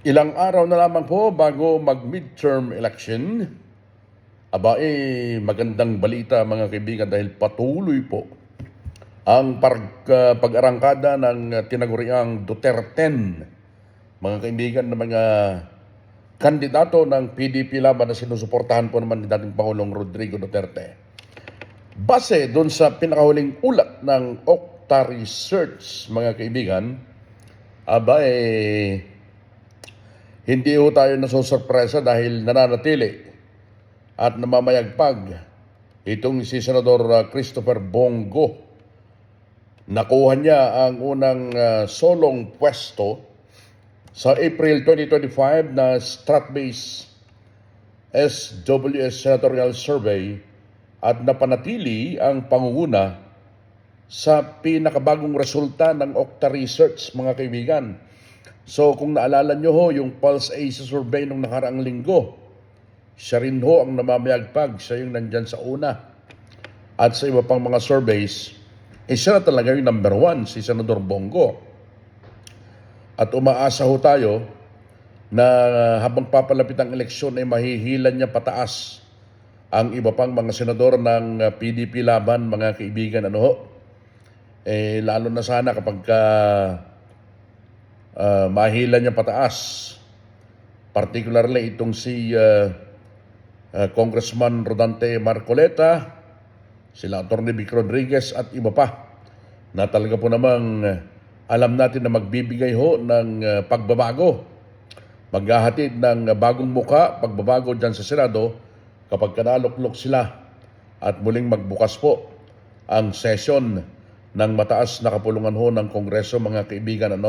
Ilang araw na lamang po bago mag-midterm election, magandang balita mga kaibigan dahil patuloy po ang pag-arangkada ng tinaguriang Duterten, mga kaibigan ng mga kandidato ng PDP laban na sinusuportahan po naman ni dating Pangulong Rodrigo Duterte. Base doon sa pinakahuling ulat ng Okta Research, mga kaibigan, hindi ho tayo nasusurpresa dahil nananatili at namamayagpag itong si Senador Christopher Bongo. Nakuha niya ang unang solong pwesto sa April 2025 na Stratbase SWS Senatorial Survey at napanatili ang pangunguna sa pinakabagong resulta ng Okta Research, mga kaibigan. So kung naalala nyo ho yung Pulse Ace survey nung nakaraang linggo, siya rin ho ang namamayagpag, siya yung nandyan sa una. At sa iba pang mga surveys, siya na talaga yung number one, si Senador Bongo. At umaasa ho tayo na habang papalapit ang eleksyon ay mahihilan niya pataas ang iba pang mga senador ng PDP laban, mga kaibigan. Lalo na sana kapag mahilan niya pataas. Particularly itong si Congressman Rodante Marcoleta, sila Atty. Vic Rodriguez at iba pa na talaga po namang alam natin na magbibigay ho ng pagbabago. Maghahatid ng bagong muka, pagbabago dyan sa Senado kapag kanaluklok sila at muling magbukas po ang sesyon ng mataas na kapulungan ho ng Kongreso, mga kaibigan.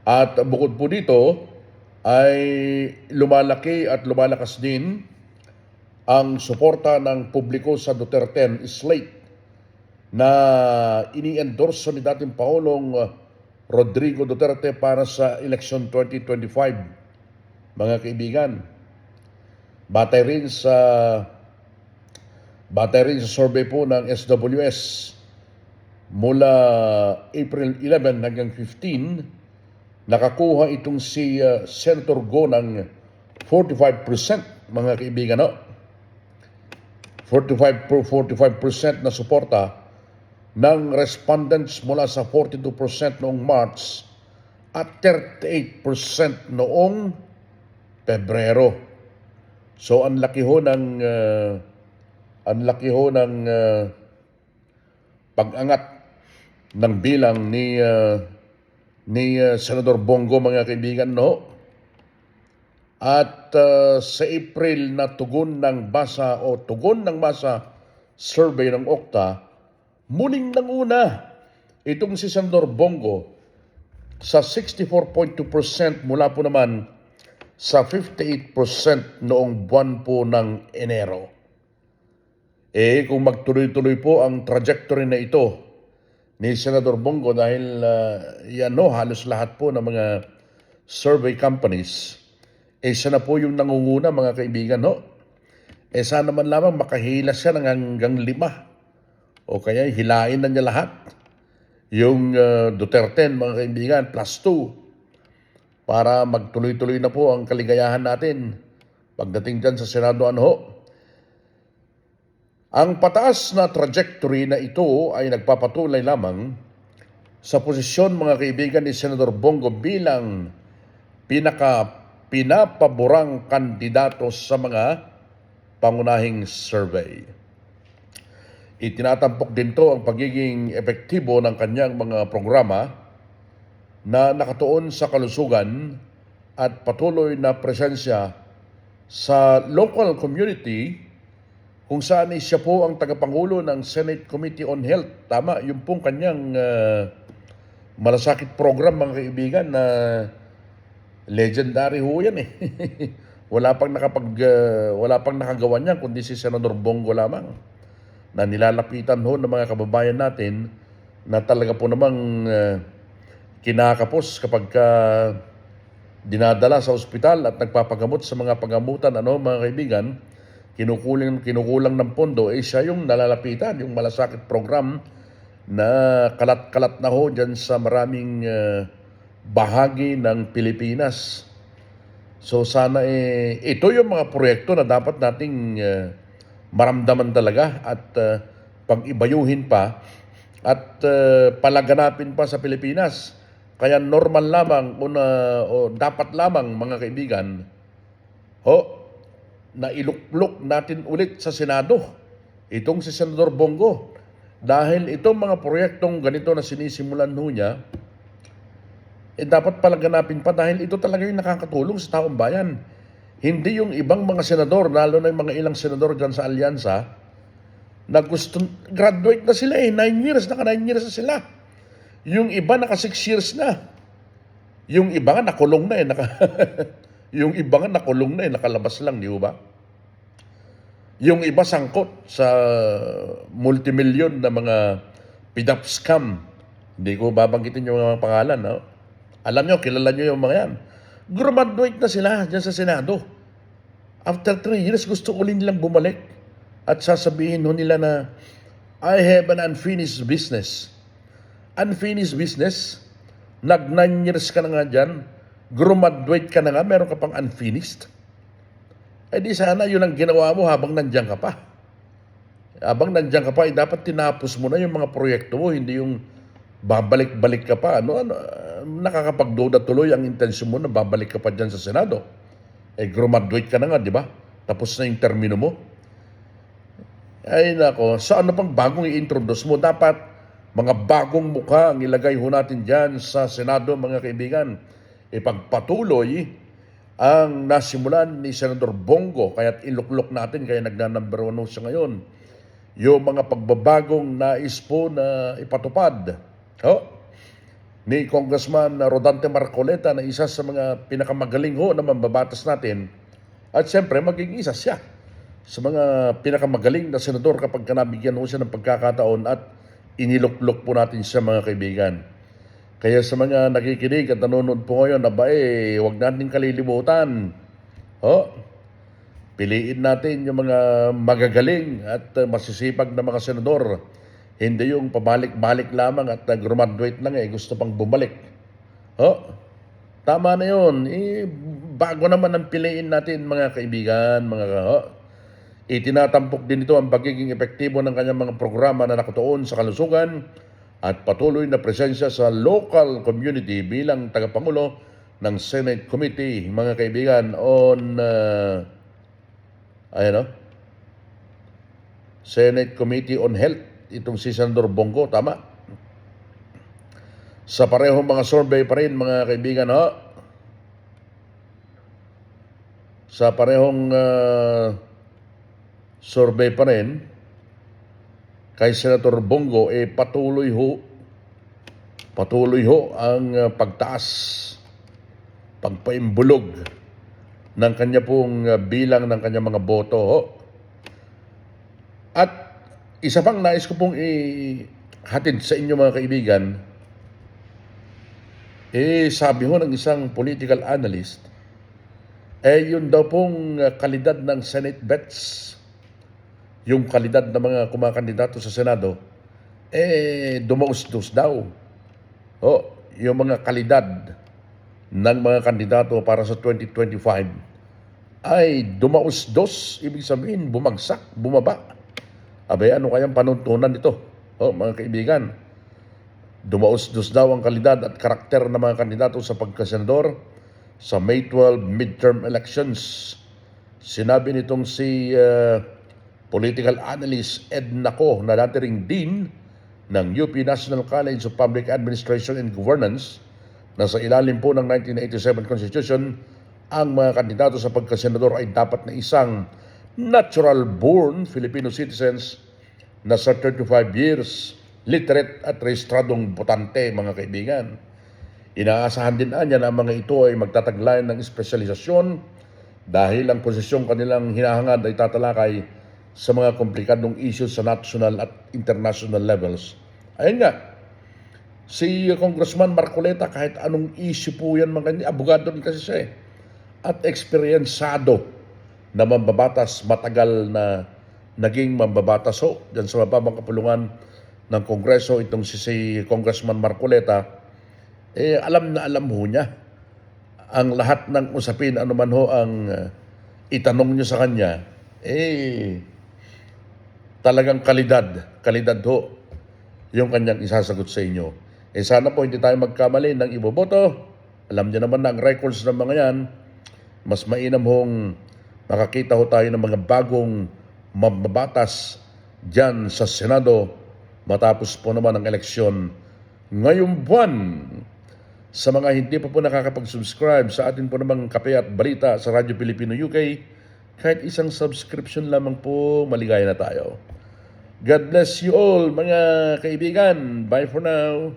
At bukod po dito ay lumalaki at lumalakas din ang suporta ng publiko sa Duterte slate na ini-endorso ni dating Pangulong Rodrigo Duterte para sa election 2025, mga kaibigan. Batay rin sa survey po ng SWS mula April 11 hanggang 15, nakakuha itong si Senator Go ng 45%, mga kaibigan. 45% na suporta ng respondents mula sa 42% noong March at 38% noong Pebrero. So ang laki ho ng pag-angat ng bilang ni Senador Bongo, mga kaibigan. At sa April na tugon ng masa survey ng Okta, muling nanguna itong si Senador Bongo sa 64.2% mula po naman sa 58% noong buwan po ng Enero. Kung magtuloy-tuloy po ang trajectory na ito ni Senador Bongo, dahil halos lahat po ng mga survey companies, siya na po yung nangunguna, mga kaibigan. Sana man lamang makahila siya ng hanggang 5 o kaya hilain na niya lahat yung Duterte, mga kaibigan, plus 2 para magtuloy-tuloy na po ang kaligayahan natin pagdating dyan sa Senado. Ang pataas na trajectory na ito ay nagpapatuloy lamang sa posisyon, mga kaibigan, ni Senador Bongo bilang pinapaborang kandidato sa mga pangunahing survey. Itinatampok din to ang pagiging epektibo ng kanyang mga programa na nakatuon sa kalusugan at patuloy na presensya sa local community, kung saan siya po ang tagapangulo ng Senate Committee on Health. Tama, yung pong kanyang malasakit program, mga kaibigan, na legendary ho yan. Wala pang nakagawa niyan kundi si Senador Bongo lamang, na nilalapitan ho ng mga kababayan natin na talaga po namang kinakapos kapag dinadala sa ospital at nagpapagamot sa mga pagamutan, mga kaibigan, kinukulang ng pondo, siya yung nalalapitan, yung malasakit program na kalat-kalat na ho dyan sa maraming bahagi ng Pilipinas. So sana ito yung mga proyekto na dapat nating maramdaman talaga at pag-ibayuhin pa at palaganapin pa sa Pilipinas. Kaya normal lamang o dapat lamang mga kaibigan, na iluklok natin ulit sa Senado itong si Senador Bongo. Dahil itong mga proyektong ganito na sinisimulan niya, dapat palaganapin pa dahil ito talaga yung nakakatulong sa taong bayan. Hindi yung ibang mga senador, lalo na yung mga ilang senador dyan sa alyansa, na gusto, graduate na sila 9 years, naka 9 years na sila. Yung iba naka 6 years na. Yung iba nga nakulong na yung iba nga nakulong na nakalabas lang, di ba? Yung iba sangkot sa multimilyon na mga PDAP scam. Hindi ko babanggitin yung mga pangalan, no? Alam nyo, kilala nyo yung mga yan. Graduate na sila dyan sa Senado. After 3 years, gusto ulit nilang bumalik at sasabihin nila na I have an unfinished business. Unfinished business? Nag 9 years ka na nga dyan, graduate ka na nga, meron ka pang unfinished? Di sana yun ang ginawa mo habang nandiyan ka pa. Habang nandiyan ka pa, dapat tinapos mo na yung mga proyekto mo, hindi yung babalik-balik ka pa. Nakakapagduda tuloy ang intensyon mo na babalik ka pa dyan sa Senado. Graduate ka na nga, di ba? Tapos na yung termino mo. Ay nako, sa ano pang bagong i-introduce mo? Dapat mga bagong mukha ang ilagay ho natin dyan sa Senado, mga kaibigan. Ipagpatuloy ang nasimulan ni Senador Bongo, kaya't iluklok natin, kaya nagna-number 1 siya ngayon. Yung mga pagbabagong nais po na ipatupad ni Congressman Rodante Marcoleta na isa sa mga pinakamagaling na mambabatas natin, at siyempre maging isa siya sa mga pinakamagaling na senador kapag nabigyan siya ng pagkakataon at iniluklok po natin siya, mga kaibigan. Kaya sa mga nakikinig at nanonood po ngayon, huwag natin kalilimutan. Piliin natin yung mga magagaling at masisipag na mga senador. Hindi yung pabalik-balik lamang at graduate lang gusto pang bumalik. Tama na yun. Bago naman ang piliin natin, mga kaibigan, itinatampok din ito ang pagiging epektibo ng kanyang mga programa na nakatuon sa kalusugan at patuloy na presensya sa local community bilang tagapangulo ng Senate Committee, mga kaibigan, on Senate Committee on Health, itong si Senador Bongo, tama? Sa parehong mga survey pa rin, mga kaibigan, sa parehong survey pa rin, kay Senator Bongo, patuloy ho ang pagtaas, pagpaimbulog ng kanya pong bilang ng kanya mga boto. At isa pang nais ko pong ihatid sa inyo, mga kaibigan, sabi ho ng isang political analyst, yun daw pong kalidad ng Senate bets, yung kalidad ng mga kumakandidato sa Senado, dumaus-dus daw. Yung mga kalidad ng mga kandidato para sa 2025 ay dumaus-dos, ibig sabihin bumagsak, bumaba. Ano kayang panuntunan nito? Mga kaibigan, dumaus-dos daw ang kalidad at karakter ng mga kandidato sa pagkasenador sa May 12 midterm elections. Sinabi nitong si political analyst Ed Naco, na dati ring dean ng UP National College of Public Administration and Governance, na sa ilalim po ng 1987 Constitution, ang mga kandidato sa pagkasenador ay dapat na isang natural-born Filipino citizens na sa 35 years, literate at rehistradong botante, mga kaibigan. Inaasahan din niya na ang mga ito ay magtataglayan ng espesyalisasyon dahil ang posisyong kanilang hinahangad ay tatalakay sa mga komplikadong issues sa national at international levels. Ayun nga, si Congressman Marcoleta, kahit anong issue po yan, abogado rin kasi siya at eksperyensado na mambabatas, matagal na naging mambabatas dyan sa mababang kapulungan ng Kongreso, itong si Congressman Marcoleta, alam na alam ho niya ang lahat ng usapin, ano man ho ang itanong nyo sa kanya, talagang kalidad ho yung kanyang isasagot sa inyo. Sana po hindi tayo magkamali ng iboboto. Alam niyo naman na ang records ng mga yan, mas mainam hong makakita ho tayo ng mga bagong mababatas dyan sa Senado matapos po naman ang eleksyon ngayong buwan. Sa mga hindi pa po nakakapag-subscribe sa atin po namang Kape at Balita sa Radyo Pilipino UK, kahit isang subscription lamang po, maligaya na tayo. God bless you all mga kaibigan. Bye for now.